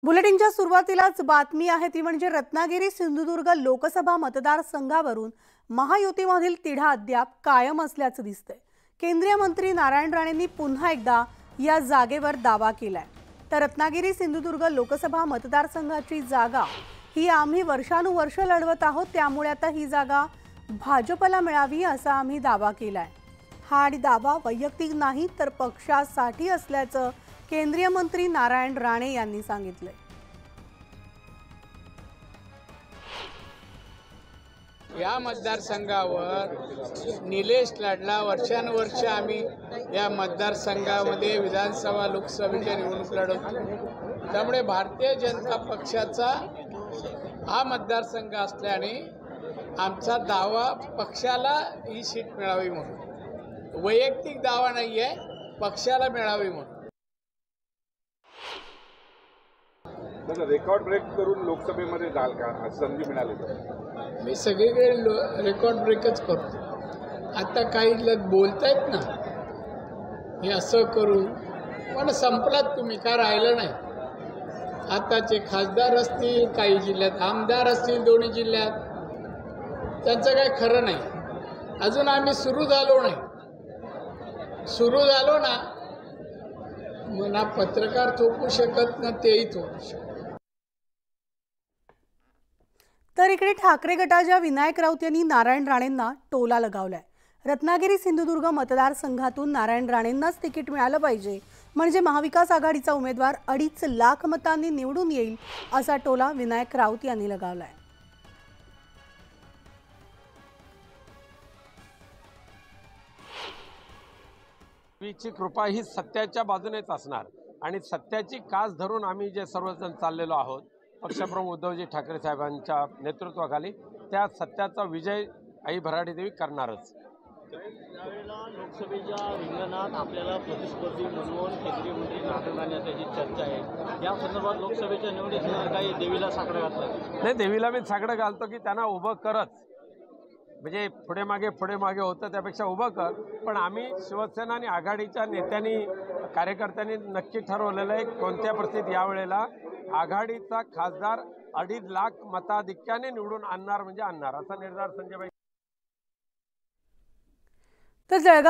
बुलेटिनच्या सुरुवातीलाच बातमी आहे ती म्हणजे रत्नागिरी सिंधुदुर्ग लोकसभा मतदारसंघावरून महायुतीमधील तिढा अद्याप कायम असल्याचं दिसतंय। केंद्रीय मंत्री नारायण राणेंनी पुन्हा एकदा या जागेवर दावा केलाय। तर रत्नागिरी सिंधुदुर्ग लोकसभा मतदारसंघाची जागा ही आम्ही वर्षानुवर्ष लढवत आहोत, त्यामुळे आता ही जागा भाजपला मिळावी असा आम्ही दावा केलाय। हा दावा वैयक्तिक नाही तर पक्षासाठी असल्याचं केंद्रीय मंत्री नारायण राणे यांनी सांगितले। या मतदारसंघावर निलेश लाडला वर्षानुवर्ष आम्ही या मतदारसंघामध्ये विधानसभा लोकसभेच्या निवडणूक लढवतो। त्यामुळे भारतीय जनता पक्षाचा हा मतदारसंघ असल्याने आमचा दावा पक्षाला ही सीट मिळावी म्हणून, वैयक्तिक दावा नाही आहे, पक्षाला मिळावी म्हणून। रेकॉर्ड ब्रेक करून लोकसभेमध्ये जाल का संधी मिळाली तर? मी सगळीकडे रेकॉर्ड ब्रेकच करतो। आता काही लोक बोलतायत ना हे असं करू, पण संपलात तुम्ही, काय राहिलं नाही। आताचे खासदार असतील, काही जिल्ह्यात आमदार असतील, दोन्ही जिल्ह्यात, त्यांचं काही खरं नाही। अजून आम्ही सुरू झालो नाही। सुरू झालो ना ना पत्रकार थोपू शकत ना तेही थोपू शकत। तर इकडे ठाकरे गटाच्या विनायक राऊत यांनी नारायण राणेंना टोला लगावलाय। रत्नागिरी सिंधुदुर्ग मतदारसंघातून नारायण राणेंनाच तिकीट मिळालं पाहिजे, म्हणजे महाविकास आघाडीचा उमेदवार 2.5 लाख मतांनी निवडून येईल असा टोला विनायक राऊत यांनी लगावलाय। ची कृपा ही सत्याच्या बाजूनेच असणार आणि सत्याची कास धरून आम्ही जे सर्वजण चाललेलो आहोत पक्षप्रमुख उद्धवजी ठाकरे साहेबांच्या नेतृत्वाखाली, त्या सत्याचा विजय आई भराडी देवी करणारच। लोकसभेच्या रिंगणात आपल्याला प्रतिस्पर्धी म्हणून केंद्रीय मंत्री नारायण राणे यांची चर्चा आहे। या संदर्भात लोकसभेच्या निवडणुकीत काही देवीला साकडं घातलं नाही, देवीला मी साकडं घालतो की त्यांना उभं करच, म्हणजे पुढे मागे होतं त्यापेक्षा उभं कर। पण आम्ही शिवसेना आणि आघाडीच्या नेत्यांनी कार्यकर्त्यांनी नक्की ठरवलेलं आहे कोणत्या परिस्थितीत यावेळेला आघाडीचा खासदार 2.5 लाख मताधिक्याने निवडून आणणार म्हणजे आणणार, असा निर्धार संजय भाई। तर जळगाव